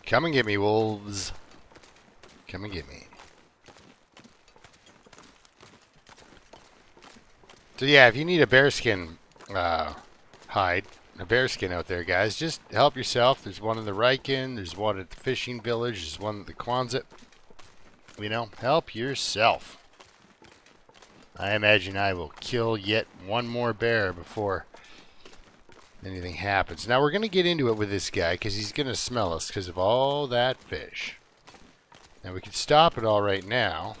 Come and get me, wolves. Come and get me. So yeah, if you need a bearskin hide, a bearskin out there, guys, just help yourself. There's one in the Riken, there's one at the fishing village, there's one at the Quonset. You know, help yourself. I imagine I will kill yet one more bear before anything happens. Now we're going to get into it with this guy because he's going to smell us because of all that fish. Now we can stop it all right now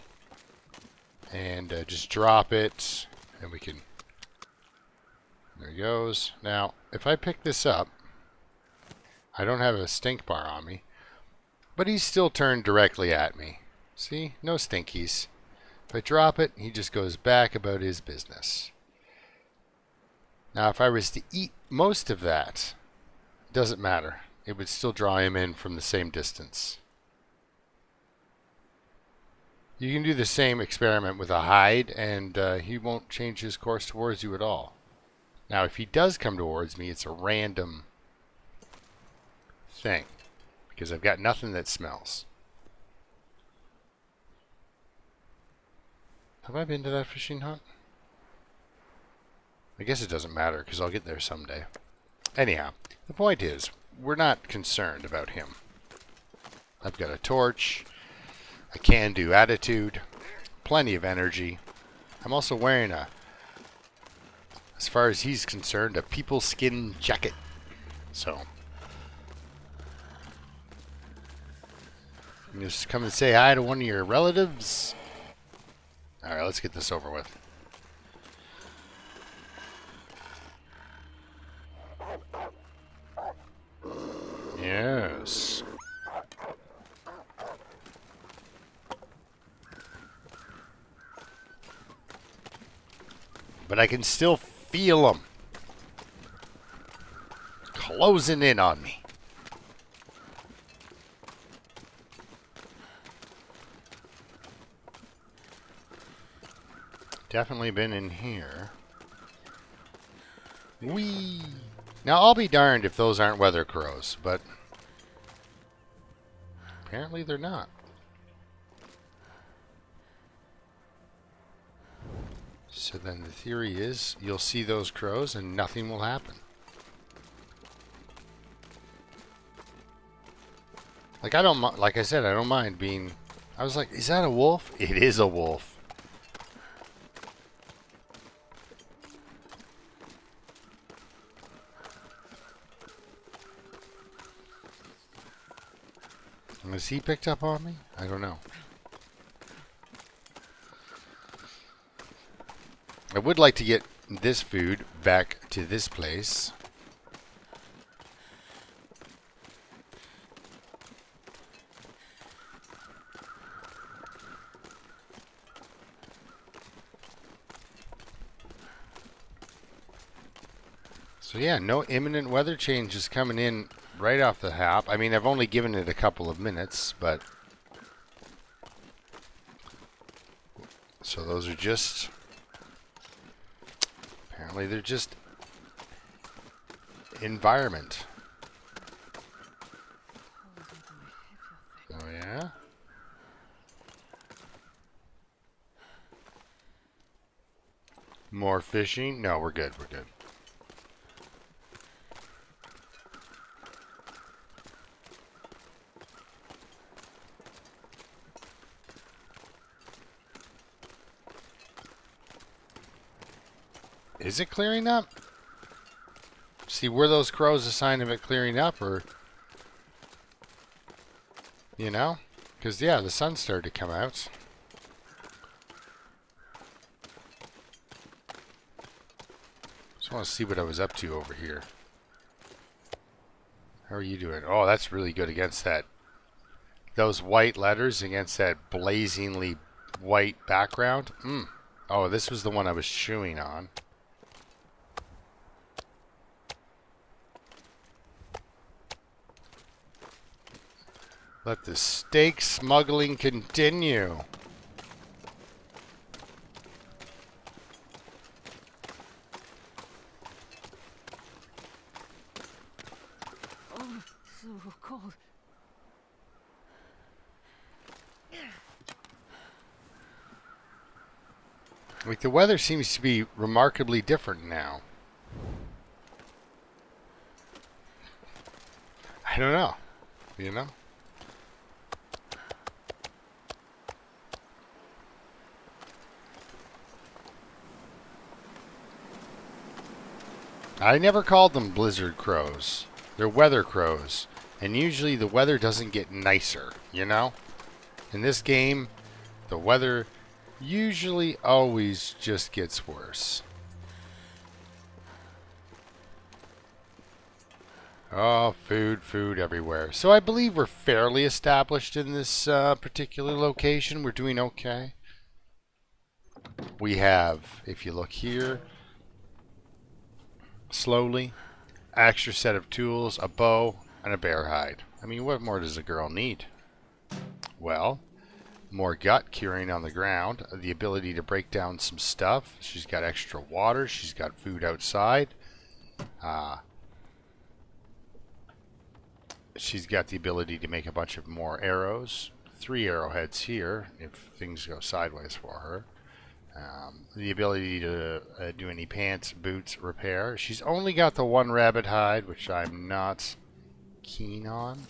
and just drop it, and we can. There he goes. Now if I pick this up, I don't have a stink bar on me, but he's still turned directly at me. See, no stinkies. If I drop it, he just goes back about his business. Now if I was to eat most of that, doesn't matter. It would still draw him in from the same distance. You can do the same experiment with a hide, and he won't change his course towards you at all. Now if he does come towards me, it's a random thing, because I've got nothing that smells. Have I been to that fishing hut? I guess it doesn't matter, because I'll get there someday. Anyhow, the point is, we're not concerned about him. I've got a torch, a can-do attitude, plenty of energy. I'm also wearing a, as far as he's concerned, a people skin jacket. So, you just come and say hi to one of your relatives. Alright, let's get this over with. Yes. But I can still feel them closing in on me. Definitely been in here. Whee! Now I'll be darned if those aren't weather crows, but apparently they're not. So then the theory is you'll see those crows and nothing will happen. Like like I said, I don't mind being. I was like, is that a wolf? It is a wolf. Was he picked up on me? I don't know. I would like to get this food back to this place. So yeah, no imminent weather changes coming in right off the hop. I mean, I've only given it a couple of minutes, but so those are just, apparently they're just environment. Oh yeah? More fishing? No, we're good, we're good. Is it clearing up? See, were those crows a sign of it clearing up, or, you know? Because, yeah, the sun started to come out. Just want to see what I was up to over here. How are you doing? Oh, that's really good against that. Those white letters against that blazingly white background. Oh, this was the one I was chewing on. Let the steak smuggling continue. Oh, so cold. Like, the weather seems to be remarkably different now. I don't know. You know? I never called them blizzard crows. They're weather crows. And usually the weather doesn't get nicer, you know? In this game, the weather usually always just gets worse. Oh, food, food everywhere. So I believe we're fairly established in this particular location. We're doing okay. We have, if you look here, slowly, extra set of tools, a bow, and a bear hide. I mean, what more does a girl need? Well, more gut curing on the ground, the ability to break down some stuff. She's got extra water. She's got food outside. She's got the ability to make a bunch of more arrows. 3 arrowheads here if things go sideways for her. The ability to do any pants, boots, repair. She's only got the 1 rabbit hide, which I'm not keen on.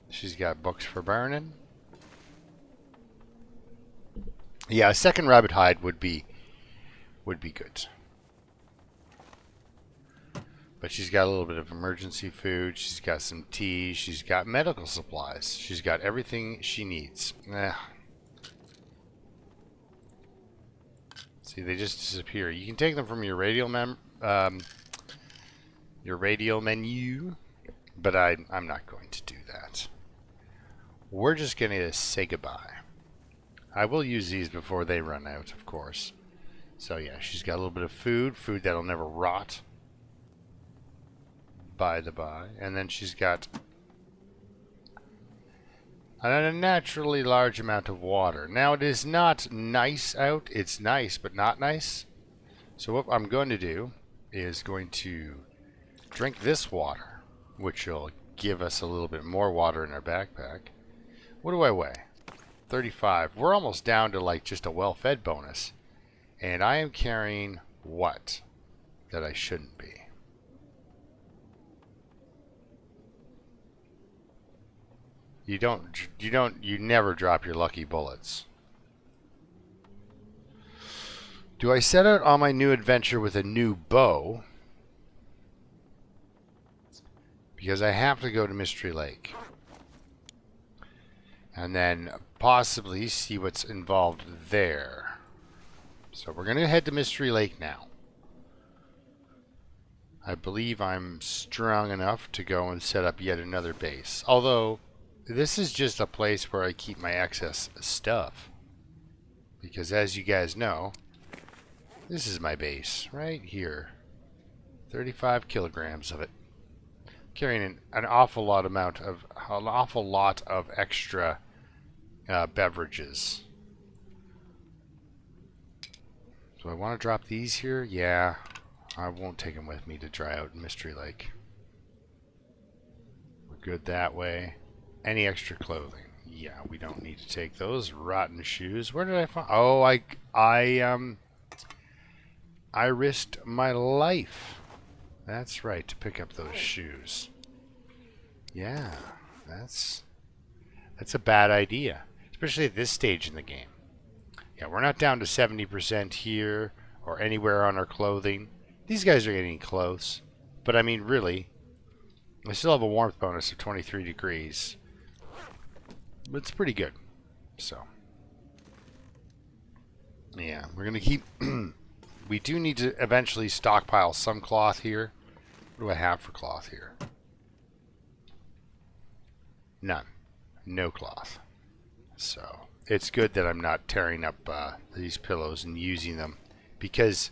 She's got books for burning. Yeah, a 2nd rabbit hide would be good. But she's got a little bit of emergency food. She's got some tea. She's got medical supplies. She's got everything she needs. See, they just disappear. You can take them from your radial menu, but I'm not going to do that. We're just going to say goodbye. I will use these before they run out, of course. So yeah, she's got a little bit of food that'll never rot. By the by. And then she's got an unnaturally large amount of water. Now, it is not nice out. It's nice, but not nice. So what I'm going to do is going to drink this water, which will give us a little bit more water in our backpack. What do I weigh? 35. We're almost down to like just a well-fed bonus. And I am carrying what that I shouldn't be. You never drop your lucky bullets. Do I set out on my new adventure with a new bow? Because I have to go to Mystery Lake. And then possibly see what's involved there. So we're going to head to Mystery Lake now. I believe I'm strong enough to go and set up yet another base. Although, this is just a place where I keep my excess stuff. Because as you guys know, this is my base right here. 35 kilograms of it. Carrying an awful lot of extra beverages. Do I want to drop these here? Yeah. I won't take them with me to dry out in Mystery Lake. We're good that way. Any extra clothing? Yeah, we don't need to take those. Rotten shoes. Where did I find? Oh, I risked my life. That's right, to pick up those shoes. Yeah, that's a bad idea, especially at this stage in the game. Yeah, we're not down to 70% here or anywhere on our clothing. These guys are getting close, but I mean, really, I still have a warmth bonus of 23 degrees. But it's pretty good. So, yeah, we're going to keep... We do need to eventually stockpile some cloth here. What do I have for cloth here? None. No cloth. So, it's good that I'm not tearing up these pillows and using them. Because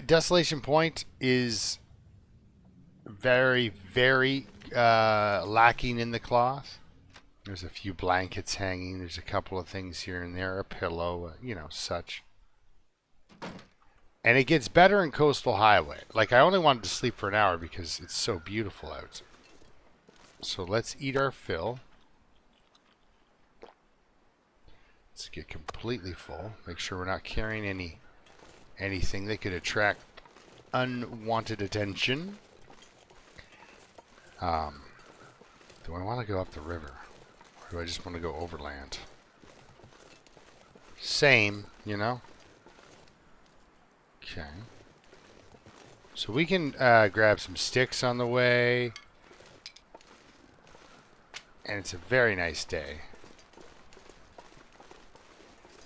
Desolation Point is very, very lacking in the cloth. There's a few blankets hanging. There's a couple of things here and there. A pillow, you know, such. And it gets better in Coastal Highway. Like, I only wanted to sleep for an hour because it's so beautiful out. So let's eat our fill. Let's get completely full. Make sure we're not carrying anything that could attract unwanted attention. Do I want to go up the river? Or do I just want to go overland? Same, you know? Okay. So we can grab some sticks on the way. And it's a very nice day.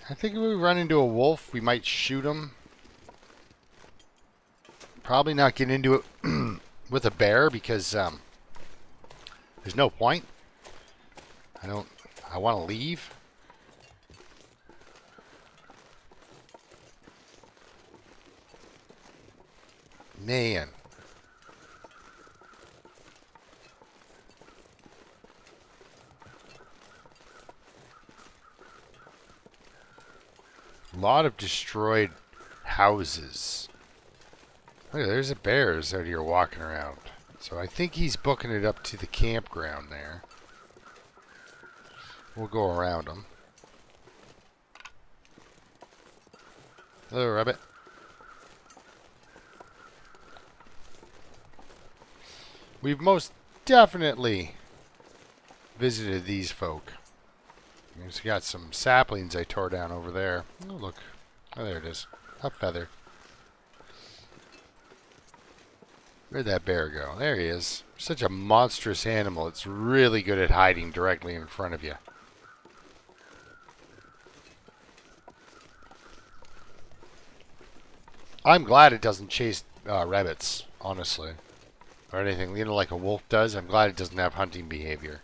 I think if we run into a wolf, we might shoot him. Probably not get into it with a bear because there's no point. I want to leave. Man. A lot of destroyed houses. Look, there's a bears out here walking around. So I think he's booking it up to the campground there. We'll go around him. Hello, rabbit. We've most definitely visited these folk. He's got some saplings I tore down over there. Oh, look. Oh, there it is. A feather. Where'd that bear go? There he is. Such a monstrous animal. It's really good at hiding directly in front of you. I'm glad it doesn't chase rabbits, honestly. Or anything, you know, like a wolf does. I'm glad it doesn't have hunting behavior.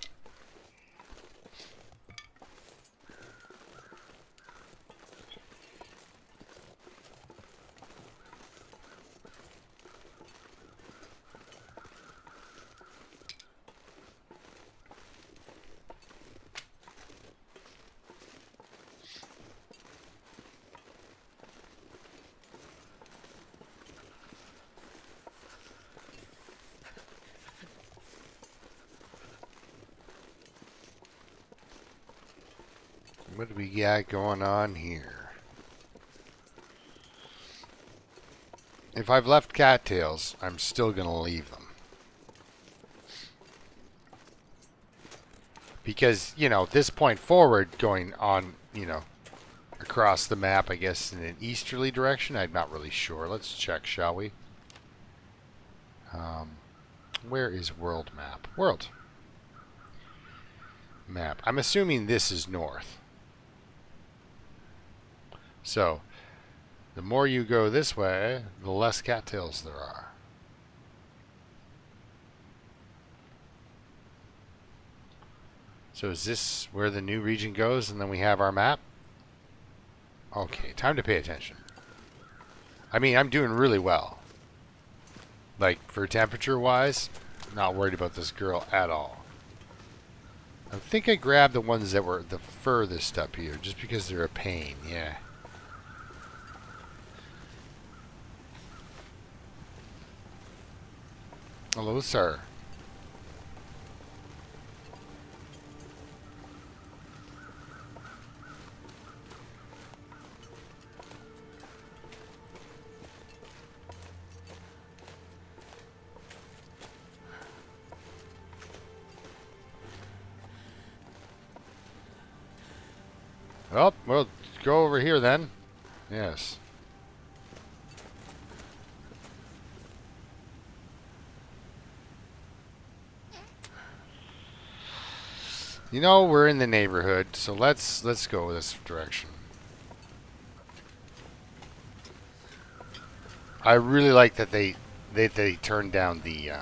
What do we got going on here? If I've left cattails, I'm still going to leave them. Because, you know, this point forward, going on, you know, across the map, I guess, in an easterly direction, I'm not really sure. Let's check, shall we? Where is world map? World map. I'm assuming this is north. So, the more you go this way, the less cattails there are. So is this where the new region goes and then we have our map? Okay, time to pay attention. I mean, I'm doing really well. Like, for temperature-wise, not worried about this girl at all. I think I grabbed the ones that were the furthest up here, just because they're a pain, yeah. Hello, sir. Oh, well, go over here then. Yes. You know, we're in the neighborhood, so let's go this direction. I really like that they turned down the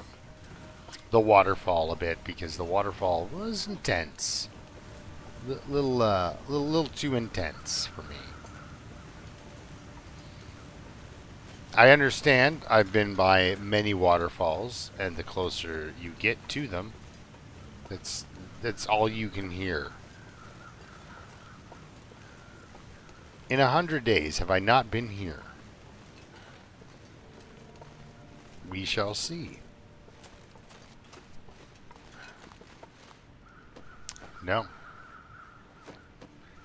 waterfall a bit, because the waterfall was intense. Little too intense for me. I understand. I've been by many waterfalls, and the closer you get to them, that's all you can hear. In 100 days, have I not been here? We shall see. No.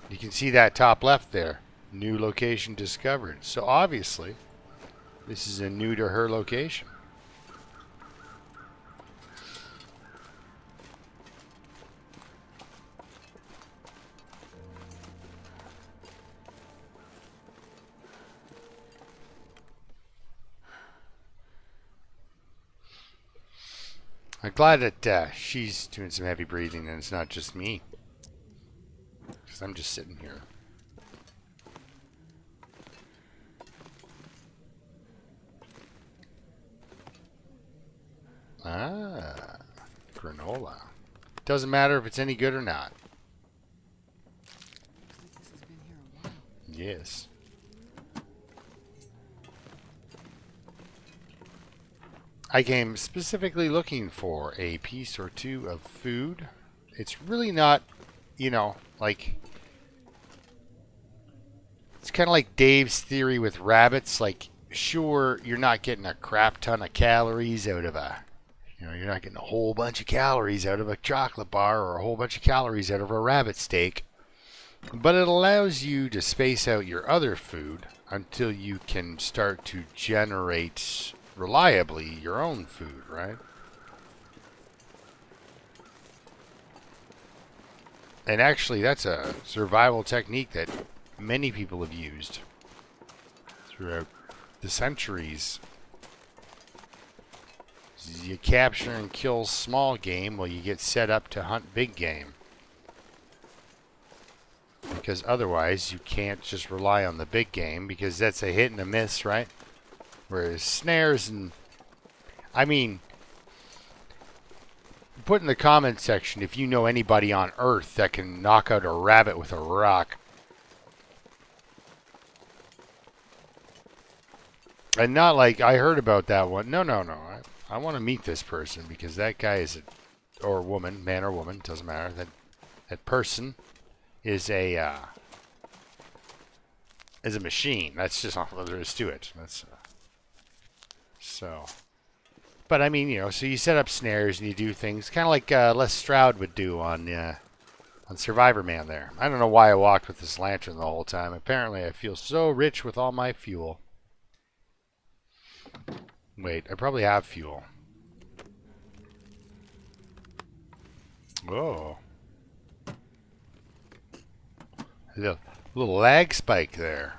You can see that top left there. New location discovered. So obviously, this is a new to her location. I'm glad that she's doing some heavy breathing and it's not just me. Because I'm just sitting here. Ah, granola. Doesn't matter if it's any good or not. This has been here a while. Yes. I came specifically looking for a piece or two of food. It's really not, you know, like... It's kind of like Dave's theory with rabbits. Like, sure, you're not getting a crap ton of calories out of a... You know, you're not getting a whole bunch of calories out of a chocolate bar or a whole bunch of calories out of a rabbit steak. But it allows you to space out your other food until you can start to generate reliably your own food, right? And actually, that's a survival technique that many people have used throughout the centuries. You capture and kill small game while you get set up to hunt big game. Because otherwise, you can't just rely on the big game because that's a hit and a miss, right? Whereas snares and... I mean, put in the comment section if you know anybody on Earth that can knock out a rabbit with a rock. And not like, I heard about that one. No. I want to meet this person because that guy is a... Or woman, man or woman, doesn't matter. That person is a machine. That's just all there is to it. That's so. But I mean, you know, so you set up snares and you do things kind of like Les Stroud would do on Survivor Man. There, I don't know why I walked with this lantern the whole time. Apparently, I feel so rich with all my fuel. Wait, I probably have fuel. Oh, a little lag spike there.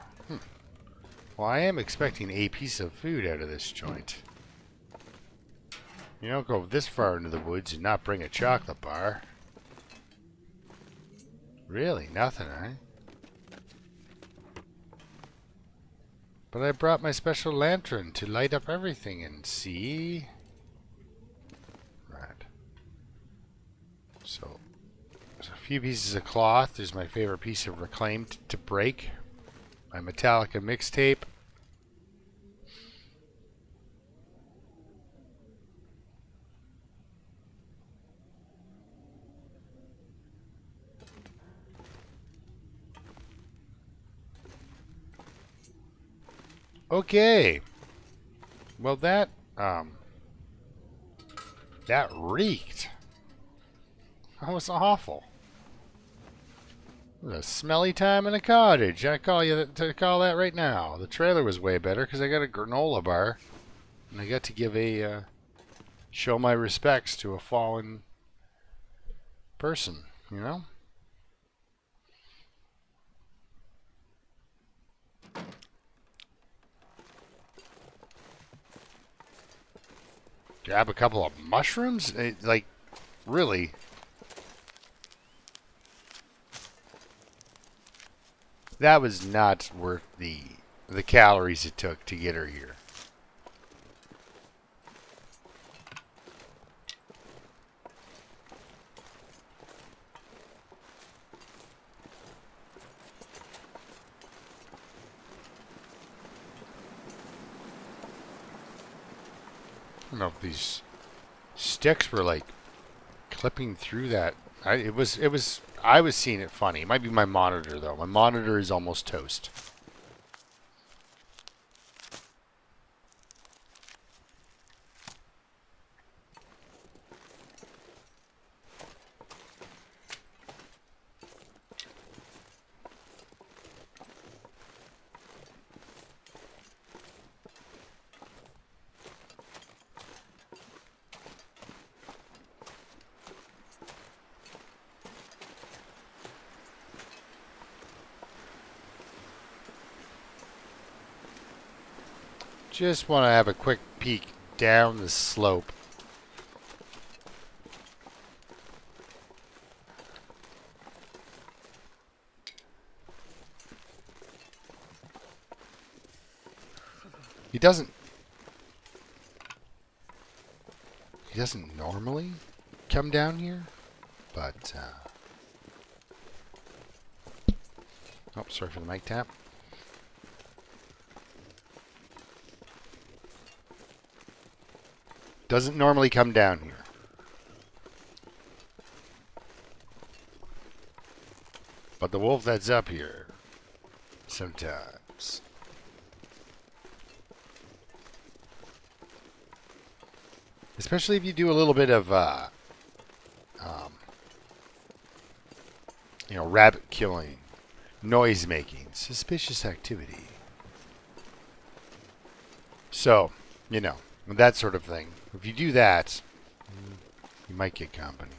Well, I am expecting a piece of food out of this joint. You don't go this far into the woods and not bring a chocolate bar. Really? Nothing, eh? But I brought my special lantern to light up everything and see. Right. So, there's a few pieces of cloth. There's my favorite piece of reclaimed to break. My Metallica mixtape. Okay. Well, that reeked. That was awful. It was a smelly time in a cottage. I call that right now. The trailer was way better because I got a granola bar, and I got to give a show my respects to a fallen person. You know. Grab a couple of mushrooms? Like, really? That was not worth the calories it took to get her here. I don't know if these sticks were like clipping through that. I was seeing it funny. It might be my monitor though. My monitor is almost toast. Just want to have a quick peek down the slope. He doesn't normally come down here, but oh, sorry for the mic tap. Doesn't normally come down here. But the wolf that's up here sometimes. Especially if you do a little bit of rabbit killing, noise making, suspicious activity. So, that sort of thing. If you do that, you might get company.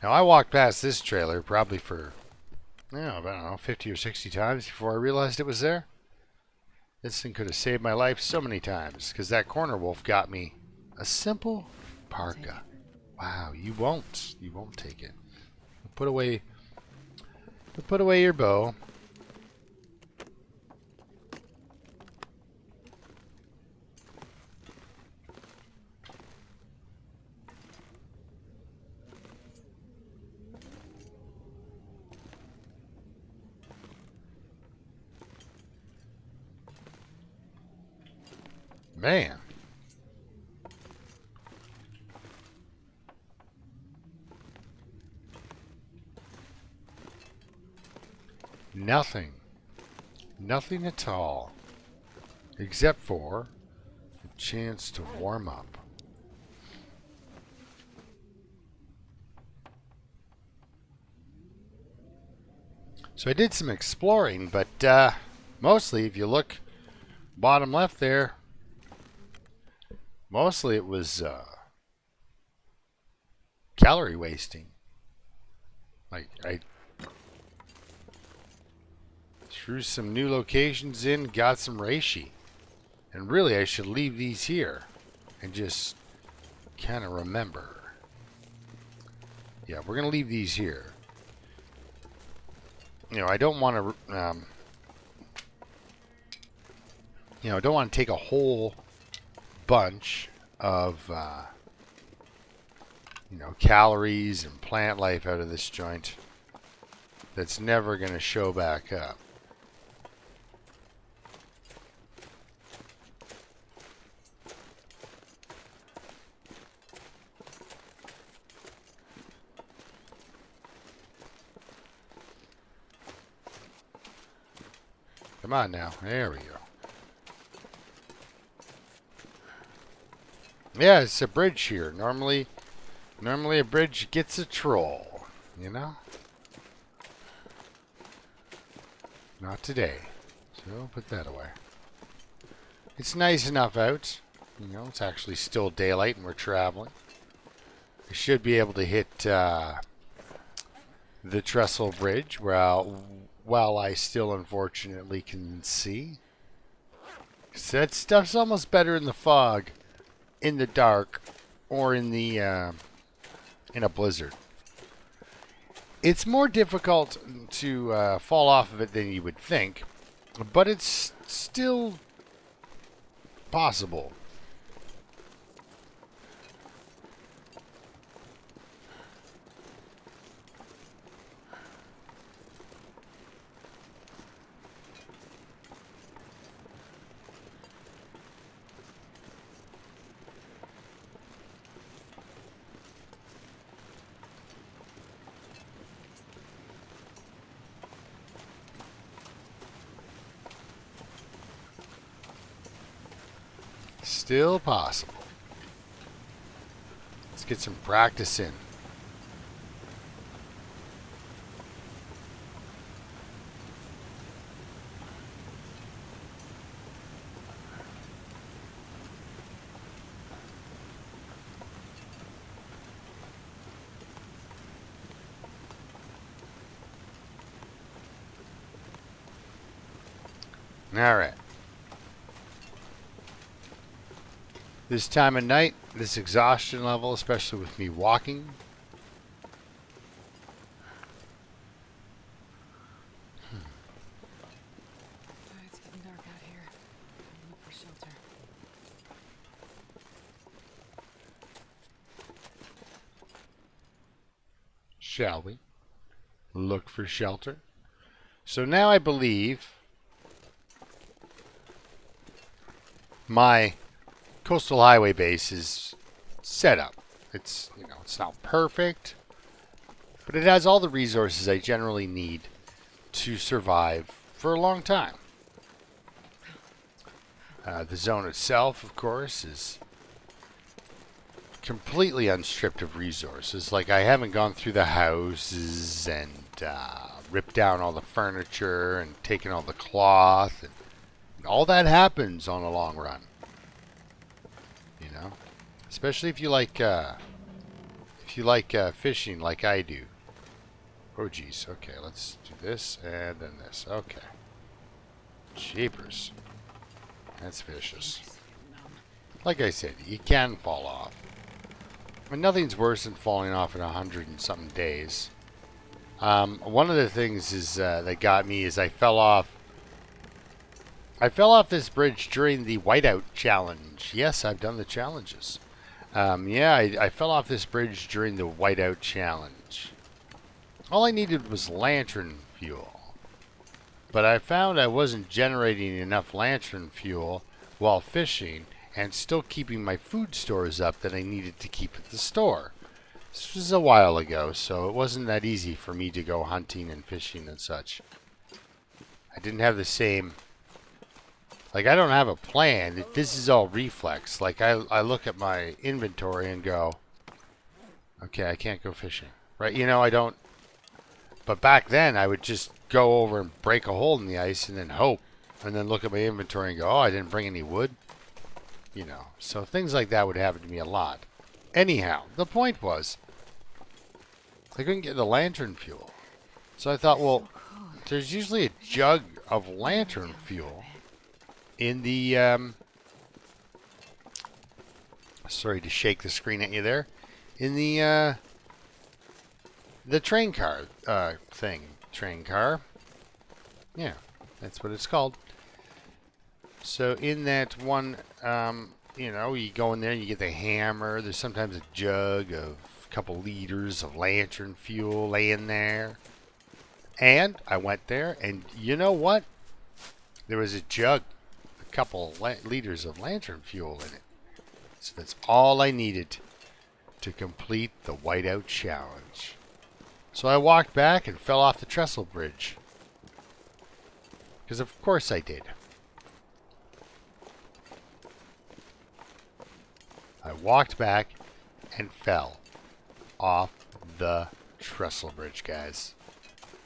Now, I walked past this trailer probably for, I don't know, 50 or 60 times before I realized it was there. This thing could have saved my life so many times, because that corner wolf got me a simple parka. Wow, you won't. You won't take it. Put away your bow. Man. Nothing. Nothing at all. Except for a chance to warm up. So I did some exploring, but mostly, if you look bottom left there, mostly it was calorie wasting. Like, I threw some new locations in, got some reishi. And really, I should leave these here and just kind of remember. Yeah, we're going to leave these here. I don't want to, I don't want to take a whole bunch of, calories and plant life out of this joint that's never going to show back up. Come on now. There we go. Yeah, it's a bridge here. Normally a bridge gets a troll, Not today. So put that away. It's nice enough out. It's actually still daylight and we're traveling. I should be able to hit the trestle bridge while I still unfortunately can see. So that stuff's almost better in the fog, in the dark, or in a blizzard. It's more difficult to fall off of it than you would think, but it's still possible. Still possible. Let's get some practice in. All right. This time of night, this exhaustion level, especially with me walking. It's getting dark out here. I'm look for shelter. Shall we look for shelter? So now I believe my coastal highway base is set up. It's, you know, it's not perfect, but it has all the resources I generally need to survive for a long time. The zone itself, of course, is completely unstripped of resources. Like, I haven't gone through the houses and ripped down all the furniture and taken all the cloth. And all that happens on a long run. You know? Especially if you like fishing like I do. Oh, geez. Okay, let's do this and then this. Okay. Jeepers. That's vicious. Like I said, you can fall off. I mean, nothing's worse than falling off in 100 and something days. One of the things is that got me is I fell off. I fell off this bridge during the whiteout challenge. Yes, I've done the challenges. Yeah, I fell off this bridge during the whiteout challenge. All I needed was lantern fuel. But I found I wasn't generating enough lantern fuel while fishing and still keeping my food stores up that I needed to keep at the store. This was a while ago, so it wasn't that easy for me to go hunting and fishing and such. I didn't have the same... Like, I don't have a plan. This is all reflex. Like, I look at my inventory and go, okay, I can't go fishing. Right? You know, I don't... But back then, I would just go over and break a hole in the ice and then hope. And then look at my inventory and go, oh, I didn't bring any wood. You know, so things like that would happen to me a lot. Anyhow, the point was, I couldn't get the lantern fuel. So I thought, well, there's usually a jug of lantern fuel in the, sorry to shake the screen at you there, in the train car, thing. Train car. Yeah, that's what it's called. So in that one, you know, you go in there and you get the hammer. There's sometimes a jug of a couple liters of lantern fuel laying there. And I went there, and you know what? There was a jug, a couple liters of lantern fuel in it. So that's all I needed to complete the whiteout challenge. So I walked back and fell off the trestle bridge. Because of course I did. I walked back and fell off the trestle bridge, guys,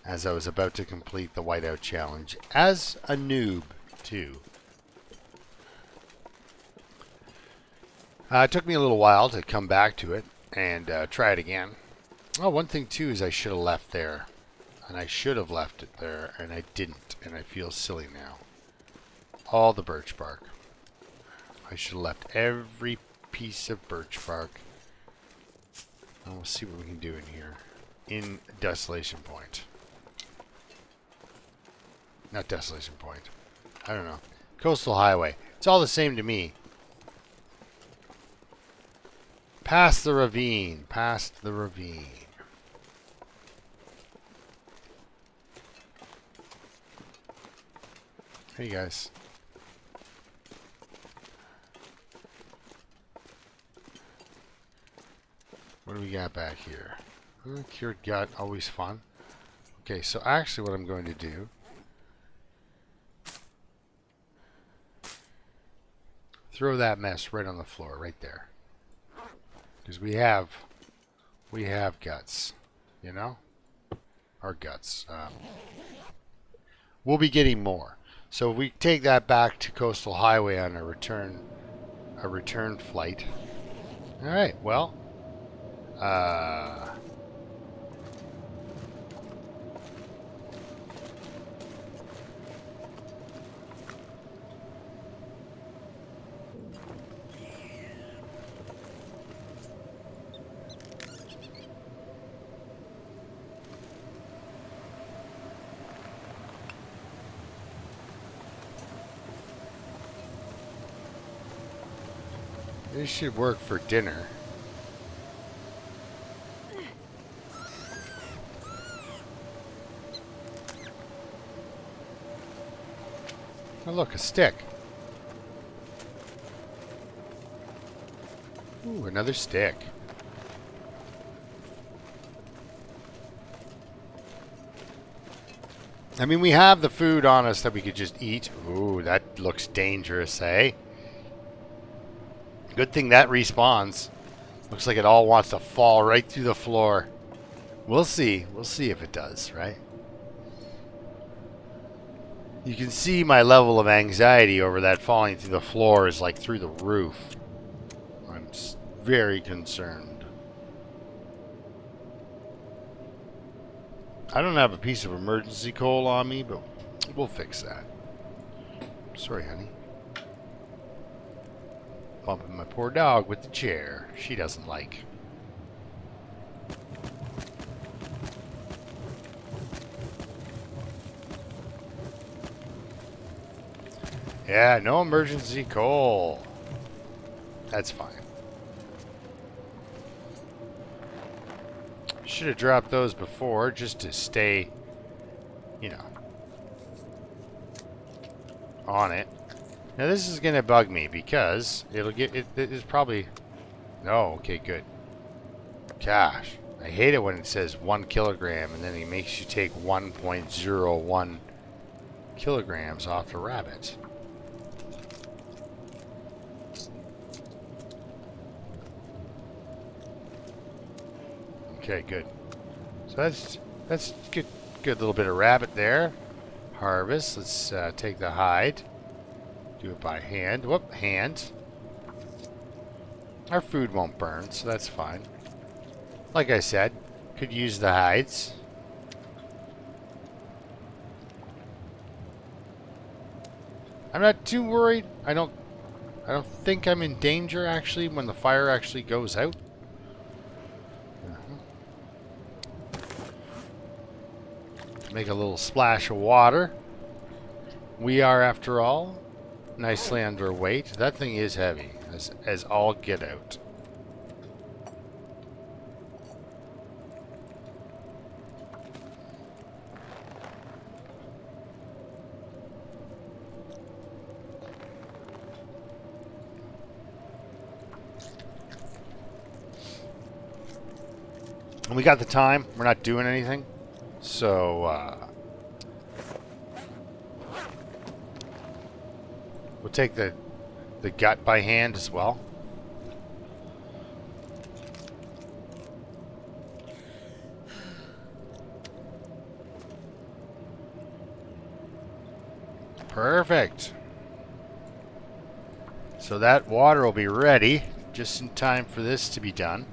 as I was about to complete the whiteout challenge as a noob, too. It took me a little while to come back to it and try it again. Oh, one thing, too, is I should have left there. And I should have left it there, and I didn't, and I feel silly now. All the birch bark. I should have left every piece of birch bark. And we'll see what we can do in here. In Desolation Point. Not Desolation Point. I don't know. Coastal Highway. It's all the same to me. Past the ravine. Past the ravine. Hey guys. What do we got back here? Cured gut, always fun. Okay, so actually what I'm going to do, throw that mess right on the floor, right there. Because we have guts, you know? Our guts. We'll be getting more. So we take that back to Coastal Highway on a return flight. All right. Well, This should work for dinner. Oh, look, a stick. Ooh, another stick. I mean, we have the food on us that we could just eat. Ooh, that looks dangerous, eh? Good thing that respawns. Looks like it all wants to fall right through the floor. We'll see. We'll see if it does, right? You can see my level of anxiety over that falling through the floor is like through the roof. I'm very concerned. I don't have a piece of emergency coal on me, but we'll fix that. Sorry, honey. Bumping my poor dog with the chair. She doesn't like. Yeah, no emergency coal. That's fine. Should have dropped those before just to stay, you know, on it. Now this is going to bug me because it'll get, it is probably, no, okay, good. Gosh, I hate it when it says 1 kilogram and then it makes you take 1.01 kilograms off the rabbit. Okay, good. So that's good little bit of rabbit there. Harvest. Let's take the hide. Do it by hand. Whoop, hand. Our food won't burn, so that's fine. Like I said, could use the hides. I'm not too worried. I don't think I'm in danger actually when the fire actually goes out. Make a little splash of water. We are, after all, nicely underweight. That thing is heavy, as all get out. And we got the time. We're not doing anything. So, we'll take the gut by hand as well. Perfect. So that water will be ready just in time for this to be done.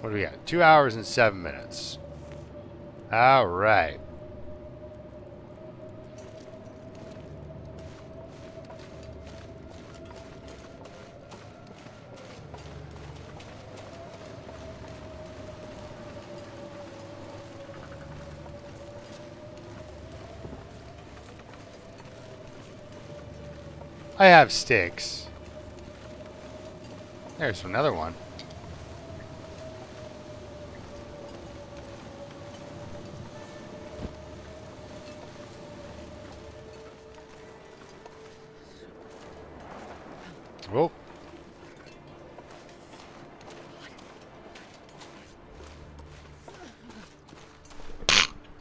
What do we got? 2 hours and 7 minutes. All right. I have sticks. There's another one. Whoa.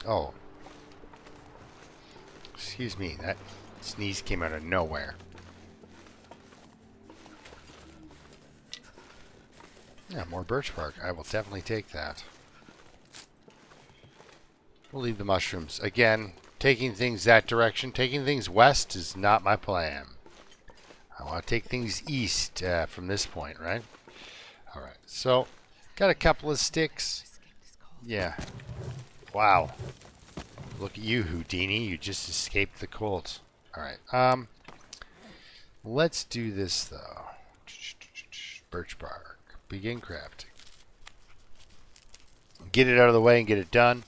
Oh. Excuse me, that sneeze came out of nowhere. Yeah, more birch bark. I will definitely take that. We'll leave the mushrooms. Again, taking things that direction, taking things west is not my plan. I want to take things east from this point, right? All right, so got a couple of sticks. Yeah. Wow. Look at you, Houdini. You just escaped the cold. All right. Let's do this though. Birch bark. begin crafting. Get it out of the way and get it done.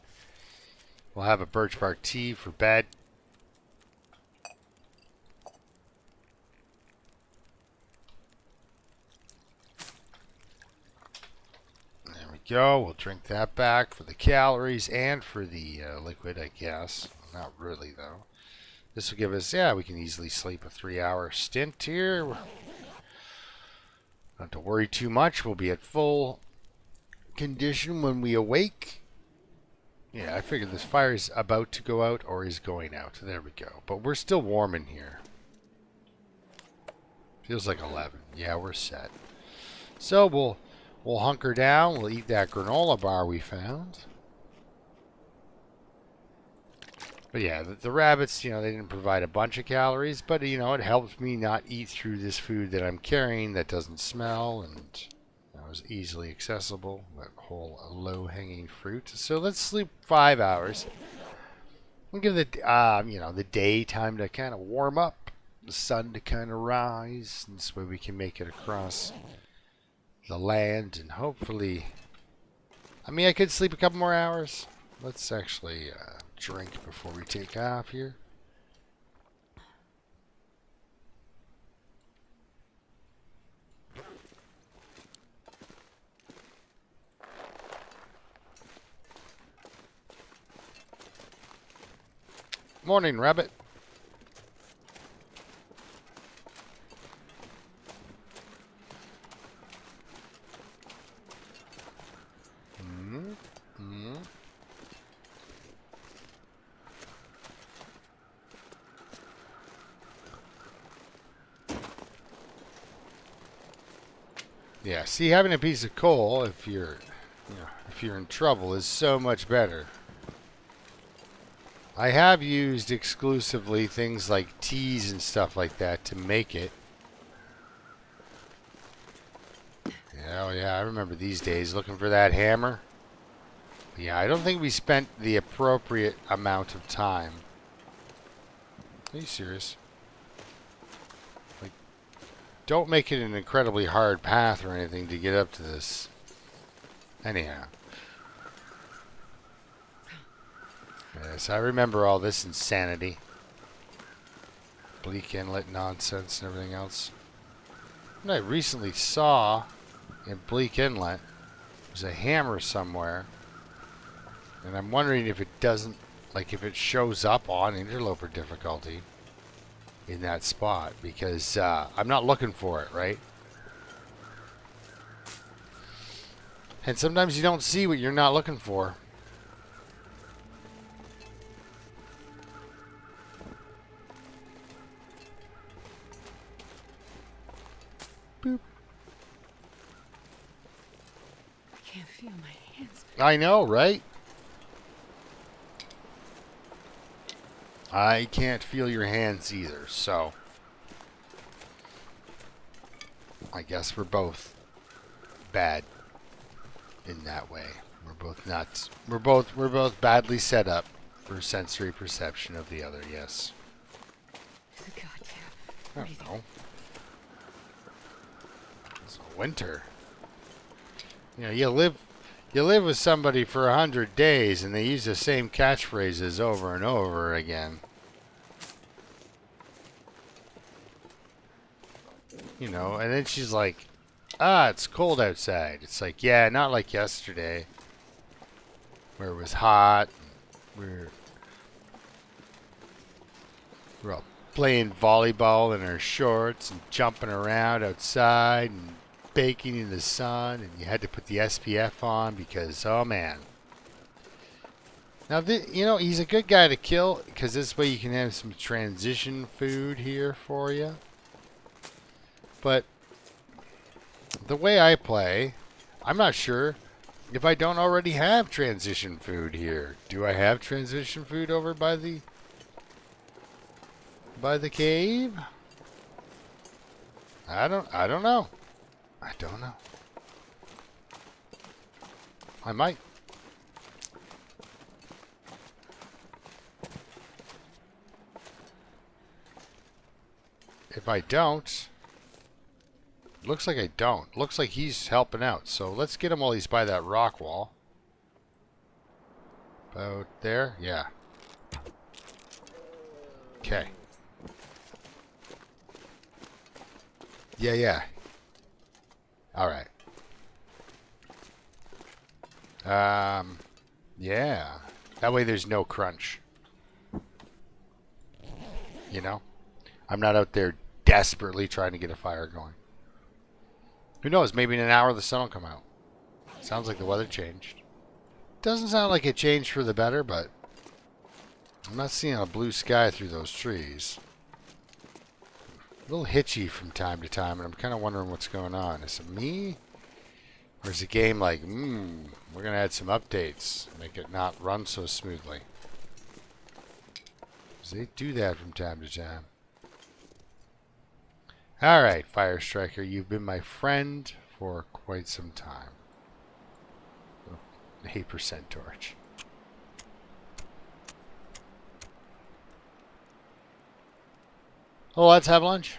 We'll have a birch bark tea for bed. There we go. We'll drink that back for the calories and for the liquid, I guess. Not really, though. This will give us, yeah, we can easily sleep a 3-hour stint here. Don't have to worry too much. We'll be at full condition when we awake. Yeah, I figured this fire is about to go out or is going out. There we go. But we're still warm in here. Feels like 11. Yeah, we're set. So we'll hunker down. We'll eat that granola bar we found. But yeah, the rabbits, you know, they didn't provide a bunch of calories, but you know, it helps me not eat through this food that I'm carrying that doesn't smell and is easily accessible. That whole low-hanging fruit. So let's sleep 5 hours. We'll give the the day time to kind of warm up, the sun to kind of rise, and this way we can make it across the land and hopefully. I mean, I could sleep a couple more hours. Let's actually drink before we take off here. Morning, rabbit. Yeah, see, having a piece of coal if you're in trouble is so much better. I have used exclusively things like teas and stuff like that to make it. Yeah, oh yeah, I remember these days looking for that hammer. Yeah, I don't think we spent the appropriate amount of time. Are you serious? Like, don't make it an incredibly hard path or anything to get up to this. Anyhow. Yes, I remember all this insanity. Bleak Inlet nonsense and everything else. What I recently saw in Bleak Inlet was a hammer somewhere. And I'm wondering if it doesn't, like if it shows up on Interloper difficulty in that spot. Because I'm not looking for it, right? And sometimes you don't see what you're not looking for. Boop. I can't feel my hands. I know, right? I can't feel your hands either, so I guess we're both bad in that way. We're both nuts. We're both badly set up for sensory perception of the other, yes. It's a goddamn I freezing. don't know. It's winter. You know, you live with somebody for 100 days and they use the same catchphrases over and over again. You know, and then she's like, it's cold outside. It's like, yeah, not like yesterday where it was hot. And we're all playing volleyball in our shorts and jumping around outside and baking in the sun, and you had to put the SPF on because, oh man. Now, you know, he's a good guy to kill because this way you can have some transition food here for you. But the way I play, I'm not sure if I don't already have transition food here. Do I have transition food over by the cave? I don't know. I don't know. I might. If I don't, Looks like I don't. Looks like he's helping out. So let's get him while he's by that rock wall. About there? Yeah. Okay. Yeah, yeah. Alright. Yeah. That way there's no crunch. You know? I'm not out there desperately trying to get a fire going. Who knows? Maybe in an hour the sun will come out. Sounds like the weather changed. Doesn't sound like it changed for the better, but I'm not seeing a blue sky through those trees. A little hitchy from time to time, and I'm kind of wondering what's going on. Is it me? Or is the game like, we're going to add some updates, make it not run so smoothly? Because they do that from time to time. Alright, Fire Striker, you've been my friend for quite some time. 8% torch. Well, let's have lunch.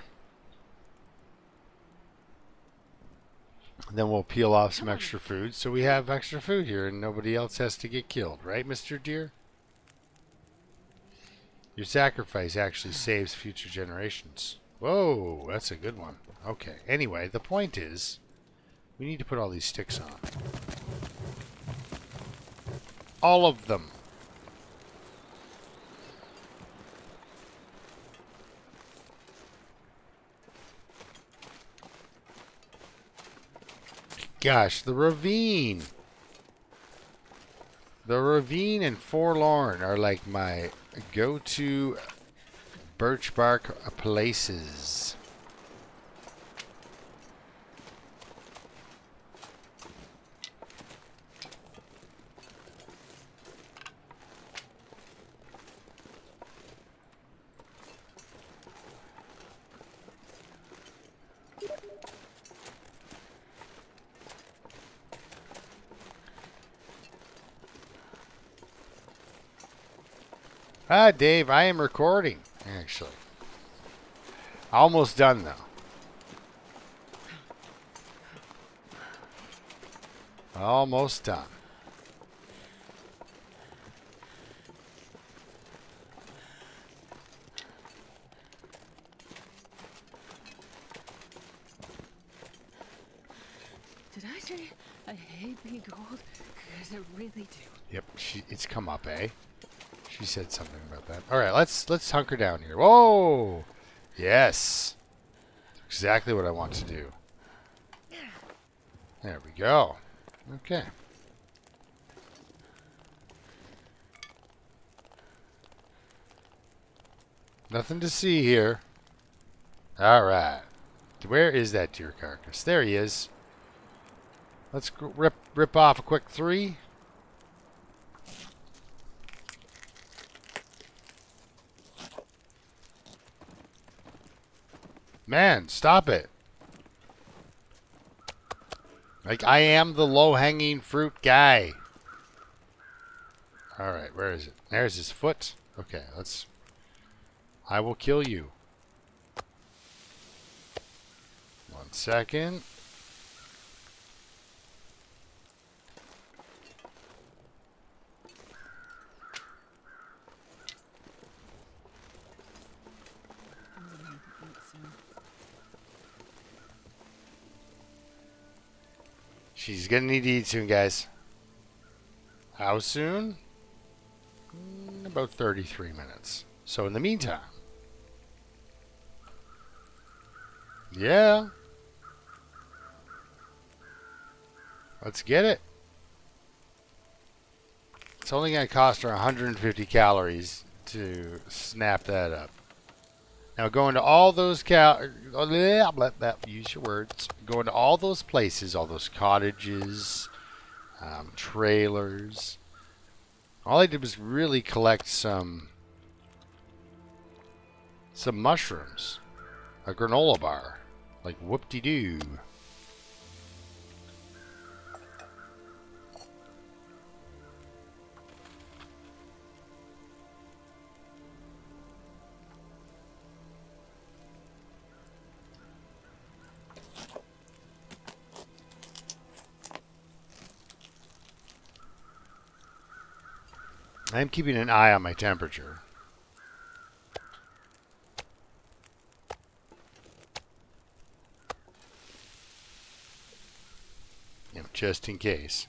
And then we'll peel off some extra food so we have extra food here and nobody else has to get killed. Right, Mr. Deer? Your sacrifice actually saves future generations. Whoa, that's a good one. Okay, anyway, the point is we need to put all these sticks on. All of them. Gosh, the ravine. The ravine and Forlorn are like my go-to birch bark places. Ah, Dave, I am recording, actually. Almost done, though. Almost done. Did I say I hate being cold? Because I really do. Yep, it's come up, eh? She said something about that. All right, let's hunker down here. Whoa! Yes. Exactly what I want to do. There we go. Okay. Nothing to see here. All right. Where is that deer carcass? There he is. Let's rip off a quick 3. Man, stop it. Like, I am the low-hanging fruit guy. Alright, where is it? There's his foot. Okay, let's... I will kill you. 1 second. She's gonna need to eat soon, guys. How soon? About 33 minutes. So in the meantime... Yeah. Let's get it. It's only going to cost her 150 calories to snap that up. Now go into all those use your words. Go into all those places, all those cottages, trailers. All I did was really collect some mushrooms, a granola bar, like whoop-de-doo. I'm keeping an eye on my temperature. Just in case.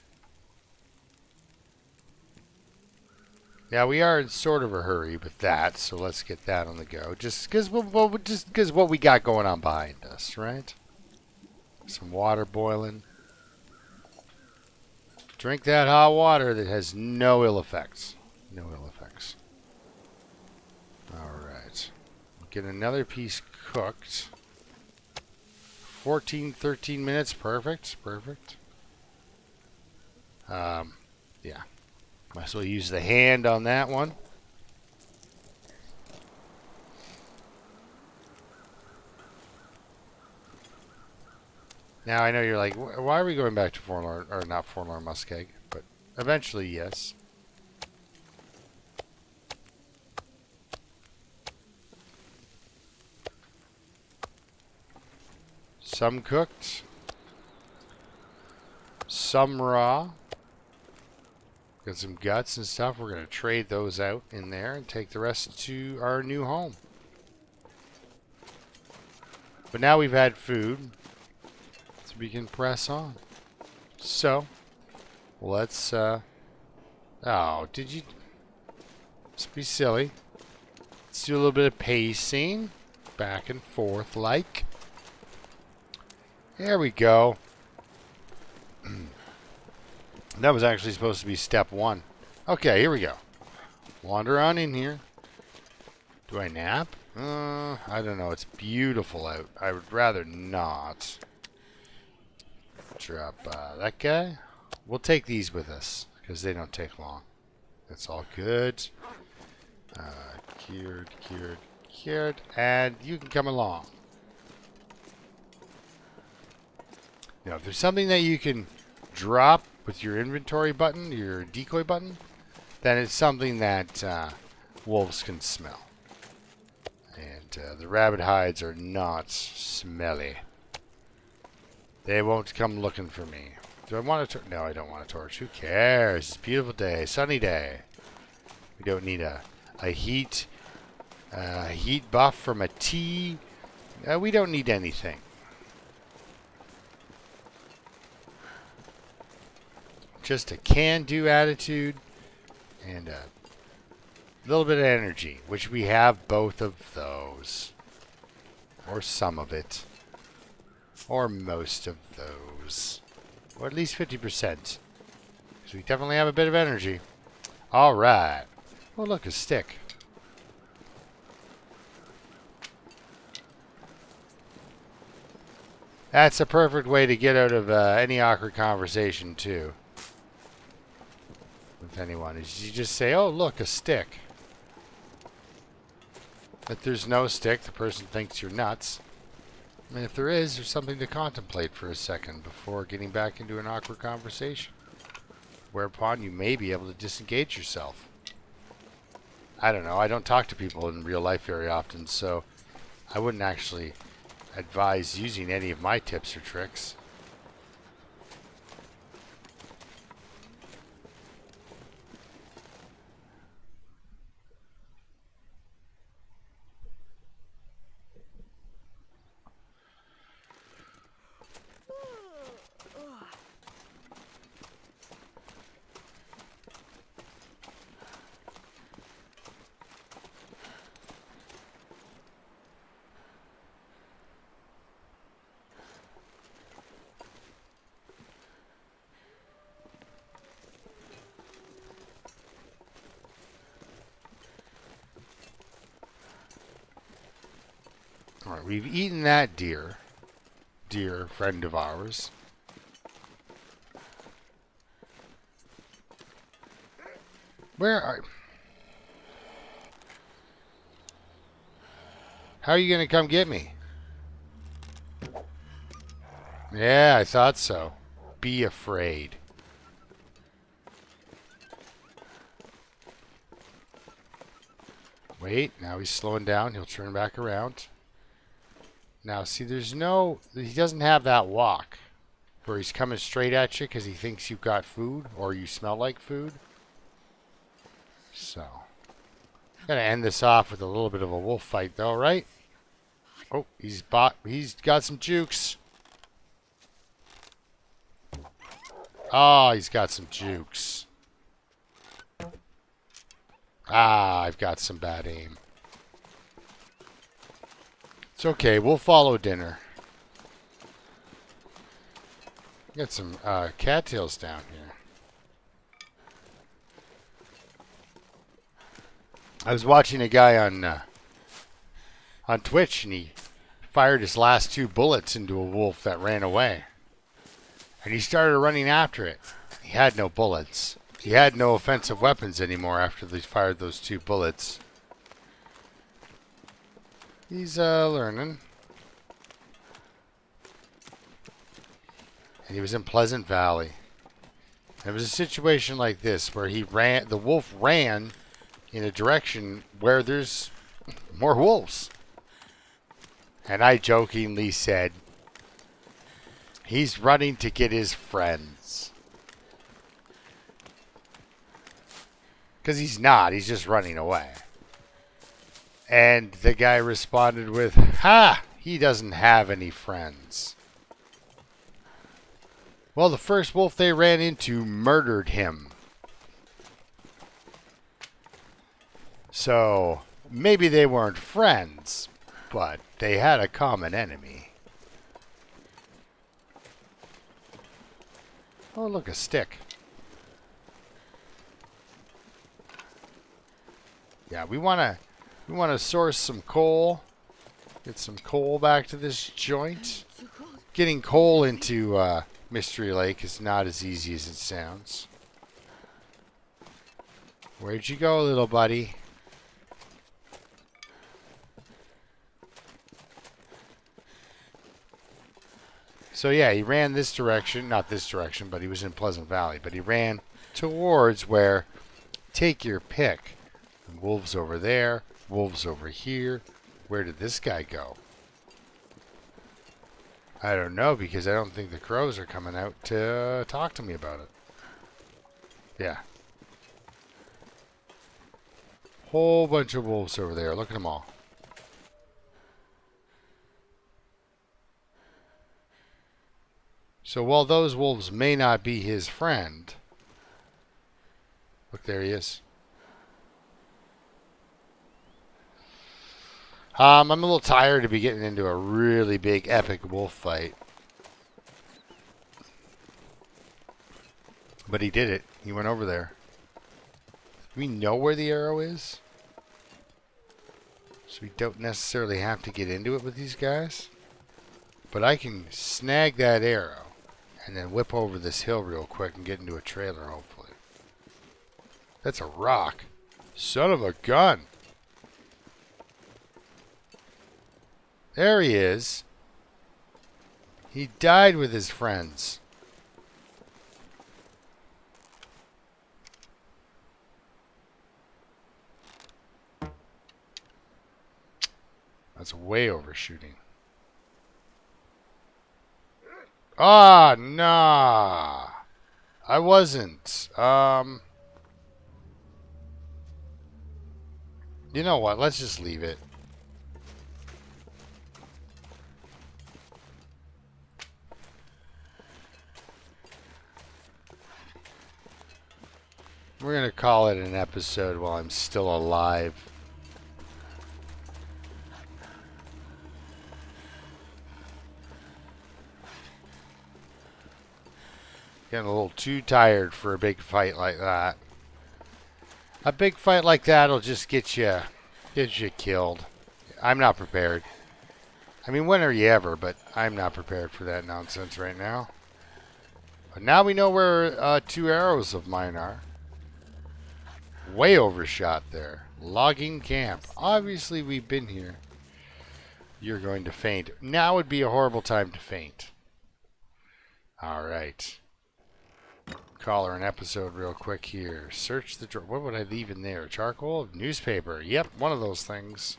Yeah, we are in sort of a hurry with that, so let's get that on the go. Just because what we got going on behind us, right? Some water boiling. Drink that hot water that has no ill effects. No ill effects. Alright. Get another piece cooked. 14, 13 minutes. Perfect. Perfect. Yeah. Might as well use the hand on that one. Now I know you're like, why are we going back to Forlorn, or not Forlorn Muskeg? But eventually, yes. Some cooked. Some raw. Got some guts and stuff. We're going to trade those out in there and take the rest to our new home. But now we've had food, so we can press on. So, let's, oh, did you, let's be silly. Let's do a little bit of pacing. Back and forth like. There we go. That was actually supposed to be step 1. Okay, here we go. Wander on in here. Do I nap? I don't know. It's beautiful out. I would rather not. Drop that guy. We'll take these with us because they don't take long. That's all good. Cured. And you can come along. Now, if there's something that you can drop with your inventory button, your decoy button, then it's something that wolves can smell. And the rabbit hides are not smelly. They won't come looking for me. Do I want a torch? No, I don't want a torch. Who cares? It's a beautiful day, sunny day. We don't need a heat buff from a tea. We don't need anything. Just a can-do attitude and a little bit of energy, which we have both of those. Or some of it. Or most of those. Or at least 50%. So we definitely have a bit of energy. Alright. Oh, look, a stick. That's a perfect way to get out of any awkward conversation, too. With anyone. Is you just say, oh, look, a stick. If there's no stick, the person thinks you're nuts. And if there is, there's something to contemplate for a second before getting back into an awkward conversation. Whereupon you may be able to disengage yourself. I don't know. I don't talk to people in real life very often, so I wouldn't actually advise using any of my tips or tricks. Alright, we've eaten that deer friend of ours. Where are... How are you going to come get me? Yeah, I thought so. Be afraid. Wait, now he's slowing down. He'll turn back around. Now, see, there's no... He doesn't have that walk where he's coming straight at you because he thinks you've got food or you smell like food. So, gotta end this off with a little bit of a wolf fight, though, right? Oh, he's got some jukes. Oh, he's got some jukes. Ah, I've got some bad aim. It's okay, we'll follow dinner. Got some cattails down here. I was watching a guy on Twitch, and he fired his last 2 bullets into a wolf that ran away. And he started running after it. He had no bullets. He had no offensive weapons anymore after they fired those 2 bullets. He's learning. And he was in Pleasant Valley. There was a situation like this where the wolf ran in a direction where there's more wolves. And I jokingly said, he's running to get his friends. Because he's not, he's just running away. And the guy responded with, ha! He doesn't have any friends. Well, the first wolf they ran into murdered him. So, maybe they weren't friends, but they had a common enemy. Oh, look, a stick. Yeah, we want to source some coal. Get some coal back to this joint. Getting coal into Mystery Lake is not as easy as it sounds. Where'd you go, little buddy? So yeah, he ran this direction, not this direction, but he was in Pleasant Valley. But he ran towards where, take your pick. Wolves over there, wolves over here. Where did this guy go? I don't know, because I don't think the crows are coming out to talk to me about it. Yeah. Whole bunch of wolves over there. Look at them all. So while those wolves may not be his friend... Look, there he is. I'm a little tired to be getting into a really big epic wolf fight. But he did it. He went over there. Do we know where the arrow is? So we don't necessarily have to get into it with these guys. But I can snag that arrow and then whip over this hill real quick and get into a trailer, hopefully. That's a rock. Son of a gun. There he is. He died with his friends. That's way overshooting. Ah, nah. I wasn't. You know what? Let's just leave it. We're going to call it an episode while I'm still alive. Getting a little too tired for a big fight like that. A big fight like that will just get you killed. I'm not prepared. I mean, when are you ever? But I'm not prepared for that nonsense right now. But now we know where 2 arrows of mine are. Way overshot there. Logging camp. Obviously, we've been here. You're going to faint. Now would be a horrible time to faint. Alright. Call her an episode real quick here. Search the drawer. What would I leave in there? Charcoal? Newspaper. Yep, one of those things.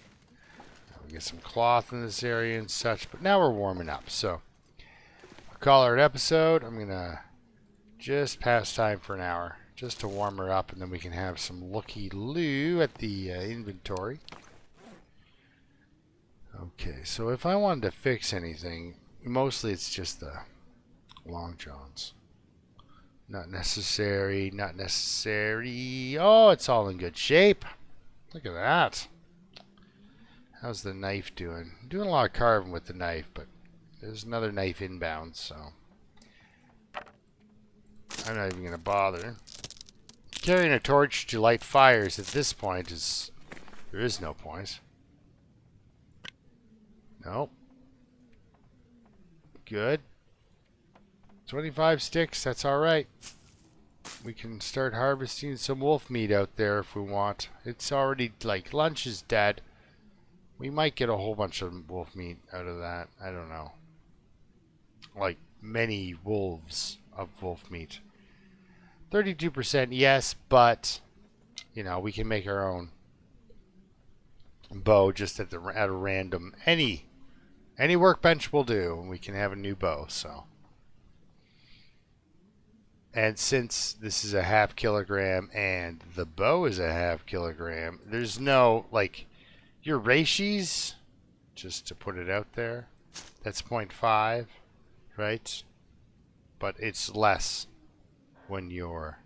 We get some cloth in this area and such. But now we're warming up. So, I'll call her an episode. I'm going to just pass time for an hour. just to warm her up, and then we can have some looky-loo at the inventory. Okay, so if I wanted to fix anything, mostly it's just the long johns. Not necessary, not necessary. Oh, it's all in good shape. Look at that. How's the knife doing? I'm doing a lot of carving with the knife, but there's another knife inbound, so I'm not even going to bother. Carrying a torch to light fires at this point is... there is no point. Nope. Good. 25 sticks, that's alright. We can start harvesting some wolf meat out there if we want. It's already, like, lunch is dead. We might get a whole bunch of wolf meat out of that. I don't know. Like, many wolves of wolf meat. 32% yes, but, you know, we can make our own bow just at a random. Any workbench will do, and we can have a new bow, so. And since this is a half kilogram and the bow is a half kilogram, there's no, like, your ratios, just to put it out there, that's 0.5, right? But it's less when you're...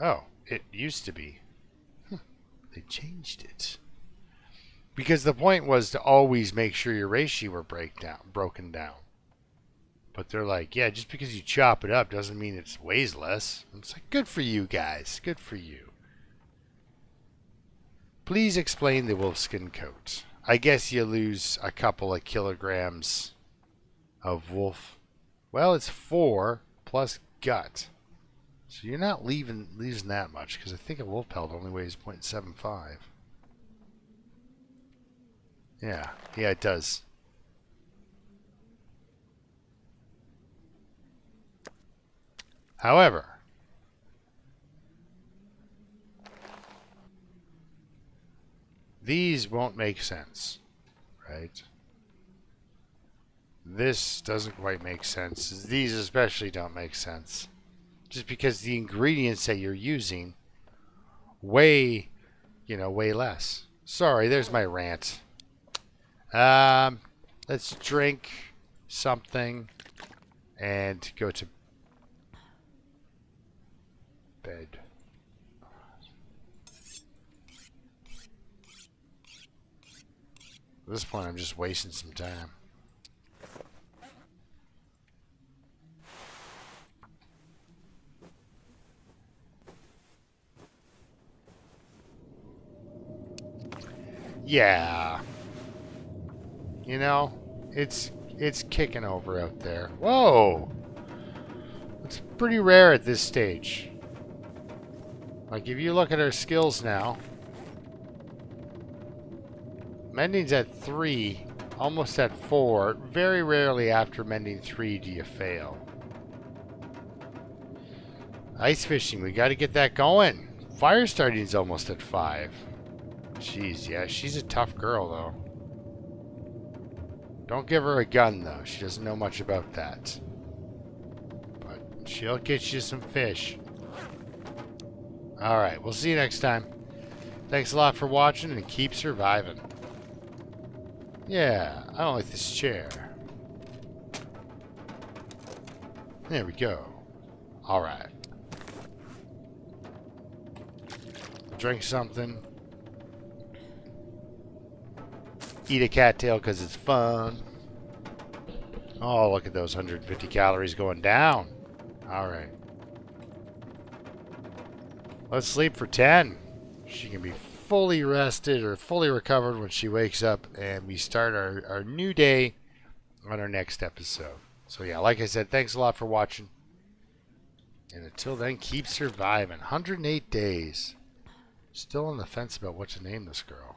oh, it used to be. They changed it. Because the point was to always make sure your ratio were broken down. But they're like, yeah, just because you chop it up doesn't mean it weighs less. It's like, good for you guys. Good for you. Please explain the wolfskin coat. I guess you lose a couple of kilograms of wolf. Well, it's 4 plus gut. So you're not losing that much, because I think a wolf pelt only weighs 0.75. Yeah, it does. However, these won't make sense, right? This doesn't quite make sense. These especially don't make sense. Just because the ingredients that you're using weigh, way less. Sorry, there's my rant. Let's drink something and go to bed. At this point, I'm just wasting some time. Yeah. It's kicking over out there. Whoa! It's pretty rare at this stage. Like, if you look at our skills now, mending's at 3, almost at 4. Very rarely after mending 3 do you fail. Ice fishing, we gotta get that going. Fire starting's almost at 5. Jeez, yeah, she's a tough girl, though. Don't give her a gun, though. She doesn't know much about that. But she'll get you some fish. Alright, we'll see you next time. Thanks a lot for watching, and keep surviving. Yeah, I don't like this chair. There we go. Alright. Drink something. Eat a cattail because it's fun. Oh, look at those 150 calories going down. Alright. Let's sleep for 10. She can be fully rested or fully recovered when she wakes up, and we start our new day on our next episode. So yeah, like I said, thanks a lot for watching. And until then, keep surviving. 108 days. Still on the fence about what to name this girl.